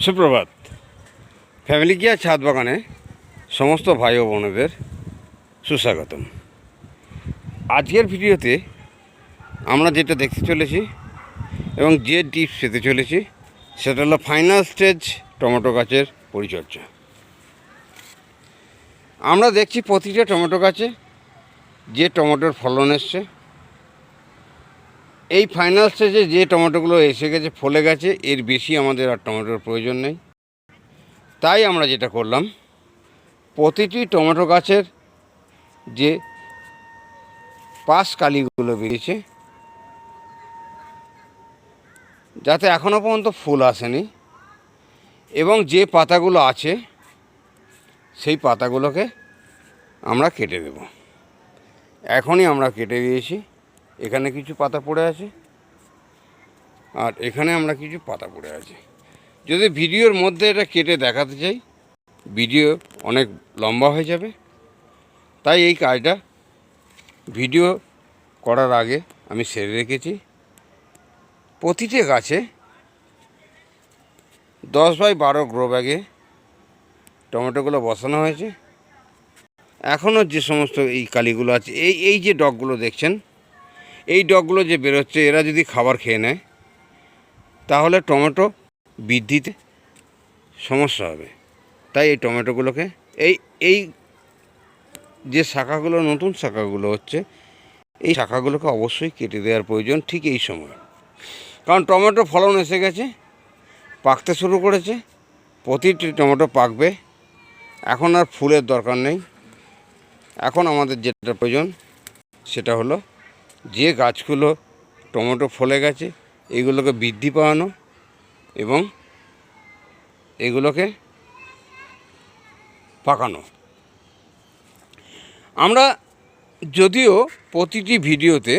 সুপ্রভাত। Family care ছাদ বাগানে সমস্ত ভাই ও বোনেদের সুস্বাগতম। আজকের ভিডিওতে আমরা যেটা দেখতে চলেছি এবং যে টিপস পেতে চলেছি সেটা হলো ফাইনাল স্টেজ টমেটো গাছের পরিচর্যা। আমরা দেখছি প্রতিটা টমেটো গাছে যে টমেটোর ফলন এসছে, এই ফাইনাল স্টেজে যে টমেটোগুলো এসে গেছে, ফলে গেছে, এর বেশি আমাদের আর টমেটোর প্রয়োজন নেই। তাই আমরা যেটা করলাম, প্রতিটি টমেটো গাছের যে পাশ কালিগুলো বেরিয়েছে, যাতে এখনও পর্যন্ত ফুল আসেনি, এবং যে পাতাগুলো আছে সেই পাতাগুলোকে আমরা কেটে দেব। এখনই আমরা কেটে দিয়েছি। এখানে কিছু পাতা পড়ে আছে আর এখানে আমরা কিছু পাতা পড়ে আছে। যদি ভিডিওর মধ্যে এটা কেটে দেখাতে চাই, ভিডিও অনেক লম্বা হয়ে যাবে। তাই এই কাজটা ভিডিও করার আগে আমি সেরে রেখেছি। প্রতিটি গাছে 10x12 গ্রো ব্যাগে টমেটোগুলো বসানো হয়েছে। এখনও যে সমস্ত এই কালিগুলো আছে, এই যে ডগগুলো দেখছেন, এই ডগগুলো যে বেরোচ্ছে, এরা যদি খাবার খেয়ে নেয় তাহলে টমেটো বৃদ্ধিতে সমস্যা হবে। তাই এই টমেটোগুলোকে এই যে শাখাগুলো, নতুন শাখাগুলো হচ্ছে, এই শাখাগুলোকে অবশ্যই কেটে দেওয়ার প্রয়োজন ঠিক এই সময়। কারণ টমেটো ফলন এসে গেছে, পাকতে শুরু করেছে, প্রতিটি টমেটো পাকবে। এখন আর ফুলের দরকার নেই। এখন আমাদের যেটা প্রয়োজন সেটা হলো যে গাছগুলো টমেটো ফলে গেছে এইগুলোকে বৃদ্ধি পাওয়ানো এবং এগুলোকে পাকানো। আমরা যদিও প্রতিটি ভিডিওতে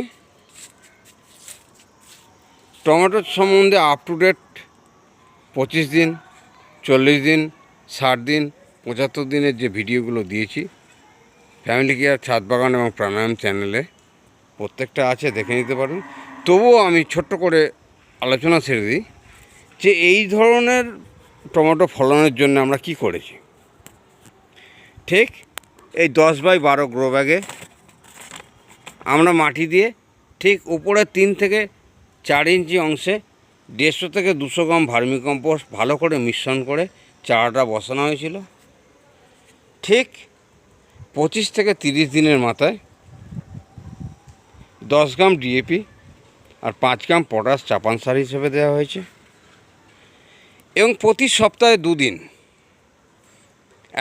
টমেটোর সম্বন্ধে আপ টু ডেট 25 দিন, 40 দিন, 60 দিন, 75 দিনের যে ভিডিওগুলো দিয়েছি ফ্যামিলি কেয়ার ছাদ বাগান এবং প্রাণায়াম চ্যানেলে, প্রত্যেকটা আছে, দেখে নিতে পারেন। তবুও আমি ছোট্ট করে আলোচনা ছেড়ে দিই যে এই ধরনের টমেটো ফলনের জন্য আমরা কি করেছি। ঠিক এই 10x12 গ্রো ব্যাগে আমরা মাটি দিয়ে ঠিক উপরে 3 থেকে 4 ইঞ্চি অংশে 150 থেকে 200 গ্রাম ভার্মিকম্পোস্ট ভালো করে মিশ্রণ করে চারাটা বসানো হয়েছিল। ঠিক 25 থেকে 30 দিনের মাথায় 10 গ্রাম ডিএপি আর 5 গ্রাম পটাশ চাপান সার হিসেবে দেওয়া হয়েছে। এবং প্রতি সপ্তাহে 2 দিন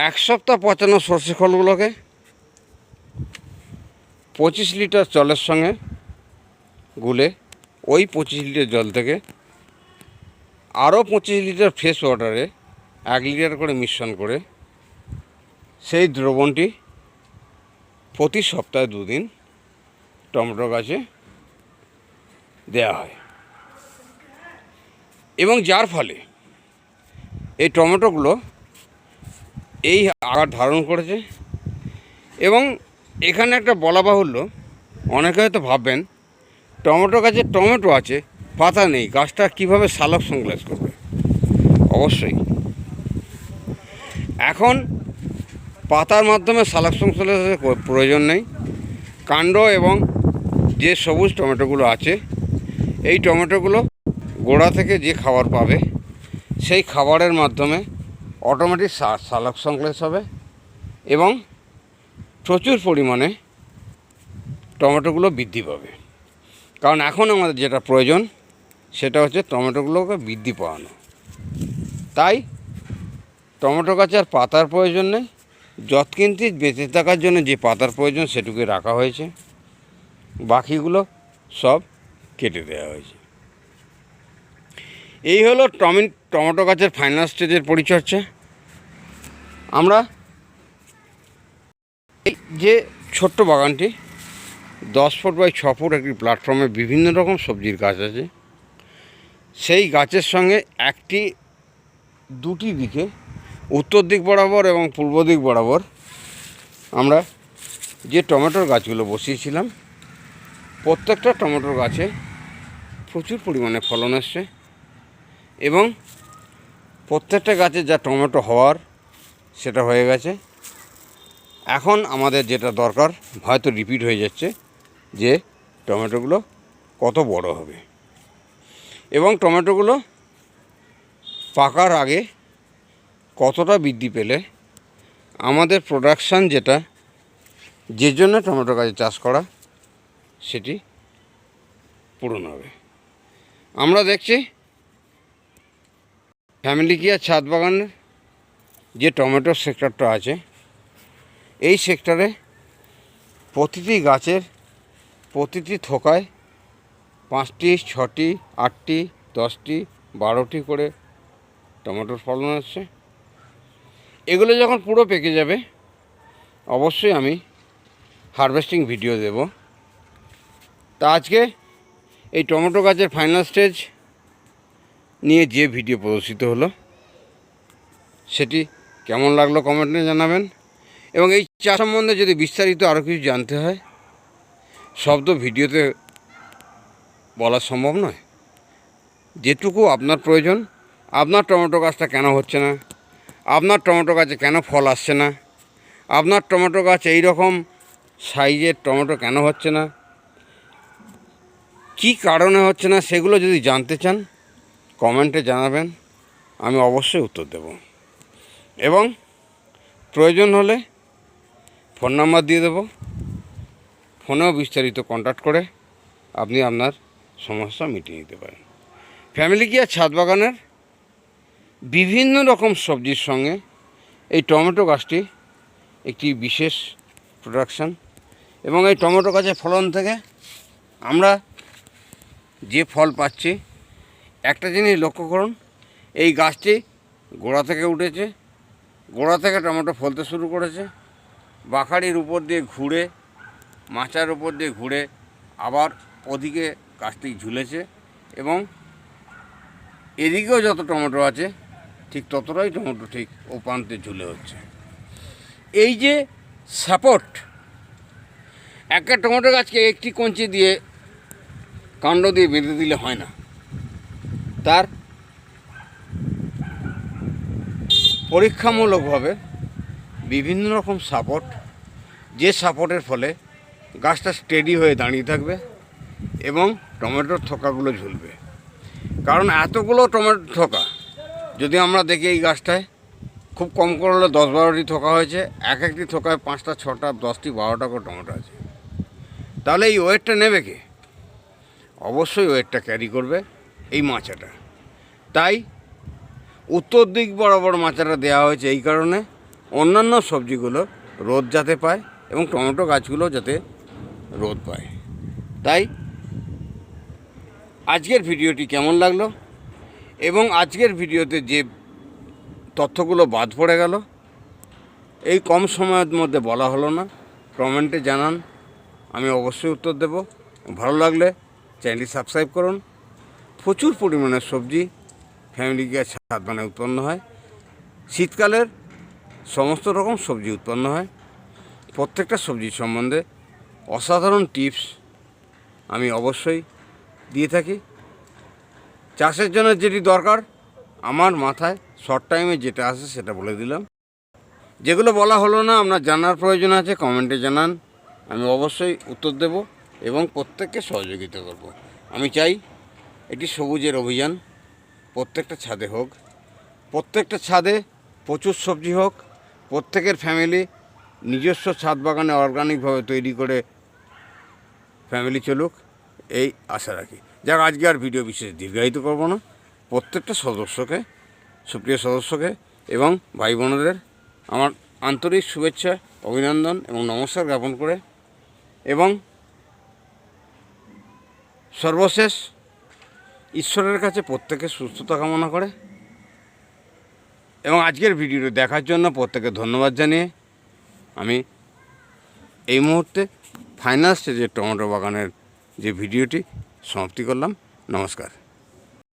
1 সপ্তাহ পচানো সর্ষে খোলগুলোকে 25 লিটার জলের সঙ্গে গুলে ওই 25 লিটার জল থেকে আরও 25 লিটার ফ্রেশ ওয়াটারে 1 লিটার করে মিশ্রণ করে সেই দ্রবণটি প্রতি সপ্তাহে 2 দিন টমেটো গাছে দেওয়া হয়। এবং যার ফলে এই টমেটোগুলো এই আকার ধারণ করেছে। এবং এখানে একটা বলা বাহুল্য, অনেকে হয়তো ভাববেন টমেটো গাছে টমেটো আছে, পাতা নেই, গাছটা কীভাবে সালোক সংশ্লেষ করবে। অবশ্যই এখন পাতার মাধ্যমে সালোক সংশ্লেষের প্রয়োজন নেই। কাণ্ড এবং যে সবুজ টমেটোগুলো আছে, এই টমেটোগুলো গোড়া থেকে যে খাবার পাবে সেই খাবারের মাধ্যমে অটোমেটিক সালোক সংশ্লেষ হবে এবং প্রচুর পরিমাণে টমেটোগুলো বৃদ্ধি পাবে। কারণ এখন আমাদের যেটা প্রয়োজন সেটা হচ্ছে টমেটোগুলোকে বৃদ্ধি পাওয়ানো। তাই টমেটো গাছে আর পাতার প্রয়োজন নেই। যৎকিঞ্চিৎ বেঁচে থাকার জন্য যে পাতার প্রয়োজন সেটুকুই রাখা হয়েছে, বাকিগুলো সব কেটে দেওয়া হয়েছে। এই হলো টমেটো গাছের ফাইনাল স্টেজের পরিচর্যা। আমরা এই যে ছোট্ট বাগানটি 10 ফুট বাই 6 ফুট একটি প্ল্যাটফর্মে বিভিন্ন রকম সবজির গাছ আছে। সেই গাছের সঙ্গে দুটি দিকে, উত্তর দিক বরাবর এবং পূর্ব দিক বরাবর আমরা যে টমেটোর গাছগুলো বসিয়েছিলাম, প্রত্যেকটা টমেটোর গাছে প্রচুর পরিমাণে ফলন আসছে এবং প্রত্যেকটা গাছে যা টমেটো হওয়ার সেটা হয়ে গেছে। এখন আমাদের যেটা দরকার, হয়তো রিপিট হয়ে যাচ্ছে, যে টমেটোগুলো কত বড় হবে এবং টমেটোগুলো পাকার আগে কতটা বৃদ্ধি পেলে আমাদের প্রোডাকশান যেটা, যে জন্য টমেটো গাছ চাষ করা, সেটি পূরণ হবে। আমরা দেখছি ফ্যামিলি কেয়ার ছাদ বাগানের যে টমেটোর সেক্টরটা আছে, এই সেক্টরে প্রতিটি গাছের প্রতিটি থোকায় 5টি 6টি 8টি 10টি 12টি করে টমেটোর ফলন হচ্ছে। এগুলো যখন পুরো পেকে যাবে, অবশ্যই আমি হারভেস্টিং ভিডিও দেব। তা আজকে এই টমেটো গাছের ফাইনাল স্টেজ নিয়ে যে ভিডিও প্রদর্শিত হলো, সেটি কেমন লাগলো কমেন্টে জানাবেন। এবং এই চাষ সম্বন্ধে যদি বিস্তারিত আরও কিছু জানতে হয়, সব তো ভিডিওতে বলা সম্ভব নয়। যেটুকু আপনার প্রয়োজন, আপনার টমেটো গাছটা কেন হচ্ছে না, আপনার টমেটো গাছে কেন ফল আসছে না, আপনার টমেটো গাছ এই রকম সাইজের টমেটো কেন হচ্ছে না, কী কারণে হচ্ছে না, সেগুলো যদি জানতে চান কমেন্টে জানাবেন, আমি অবশ্যই উত্তর দেব। এবং প্রয়োজন হলে ফোন নাম্বার দিয়ে দেব, ফোনেও বিস্তারিত কন্ট্যাক্ট করে আপনি আপনার সমস্যা মিটিয়ে নিতে পারেন। ফ্যামিলি কেয়ার ছাদ বাগানের বিভিন্ন রকম সবজির সঙ্গে এই টমেটো গাছটি একটি বিশেষ প্রোডাকশান। এবং এই টমেটো গাছের ফলন থেকে আমরা যে ফল পাচ্ছি, একটা জিনিস লক্ষ্য করুন, এই গাছটি গোড়া থেকে উঠেছে, গোড়া থেকে টমেটো ফলতে শুরু করেছে, বাখাড়ির উপর দিয়ে ঘুরে, মাচার উপর দিয়ে ঘুরে আবার ওদিকে গাছটি ঝুলেছে, এবং এদিকেও যত টমেটো আছে ঠিক ততটাই টমেটো ঠিক ও প্রান্তে ঝুলে হচ্ছে। এই যে সাপোর্ট, একটা টমেটো গাছকে একটি কঞ্চি দিয়ে কাণ্ড দিয়ে বেঁধে দিলে হয় না, তার পরীক্ষামূলকভাবে বিভিন্ন রকম সাপোর্ট, যে সাপোর্টের ফলে গাছটা স্টেডি হয়ে দাঁড়িয়ে থাকবে এবং টমেটোর থোকাগুলো ঝুলবে। কারণ এতগুলো টমেটোর থোকা যদি আমরা দেখি, এই গাছটায় খুব কম করে হলে 10-12টি থোকা হয়েছে, এক একটি থোকায় 5টা 6টা 10টি 12টা করে টমেটো আছে। তাহলে এই ওয়েটটা নেবে কে? অবশ্যই ওয়েটটা ক্যারি করবে এই মাচাটা। তাই উত্তর দিক বরাবর মাচাটা দেওয়া হয়েছে এই কারণে, অন্যান্য সবজিগুলো রোদ যাতে পায় এবং টমেটো গাছগুলো যাতে রোদ পায়। তাই আজকের ভিডিওটি কেমন লাগলো এবং আজকের ভিডিওতে যে তথ্যগুলো বাদ পড়ে গেল, এই কম সময়ের মধ্যে বলা হলো না, কমেন্টে জানান, আমি অবশ্যই উত্তর দেব। ভালো লাগলে চ্যানেলটি সাবস্ক্রাইব করুন। প্রচুর পরিমাণে সবজি ফ্যামিলি কেয়ার ছাদ বাগানে উৎপন্ন হয়। শীতকালের সমস্ত রকম সবজি উৎপন্ন হয়। প্রত্যেকটা সবজির সম্বন্ধে অসাধারণ টিপস আমি অবশ্যই দিয়ে থাকি। চাষের জন্য যেটি দরকার আমার মাথায় শর্ট টাইমে যেটা আসে সেটা বলে দিলাম। যেগুলো বলা হলো না, আপনার জানার প্রয়োজন আছে, কমেন্টে জানান, আমি অবশ্যই উত্তর দেব এবং প্রত্যেককে সহযোগিতা করব। আমি চাই এটি সবুজের অভিযান প্রত্যেকটা ছাদে হোক, প্রত্যেকটা ছাদে প্রচুর সবজি হোক, প্রত্যেকের ফ্যামিলি নিজস্ব ছাদ বাগানে অর্গানিকভাবে তৈরি করে ফ্যামিলি চলুক, এই আশা রাখি। যাক, আজকে আর ভিডিও বিশেষ দীর্ঘায়িত করব না। প্রত্যেকটা সদস্যকে, সুপ্রিয় সদস্যকে এবং ভাই বোনেদের আমার আন্তরিক শুভেচ্ছা, অভিনন্দন এবং নমস্কার জ্ঞাপন করে, এবং সর্বশেষ ঈশ্বরের কাছে প্রত্যেকের সুস্থতা কামনা করে এবং আজকের ভিডিওটি দেখার জন্য প্রত্যেকে ধন্যবাদ জানিয়ে আমি এই মুহূর্তে ফাইনাল স্টেজের টমেটো বাগানের যে ভিডিওটি সমাপ্তি করলাম। নমস্কার।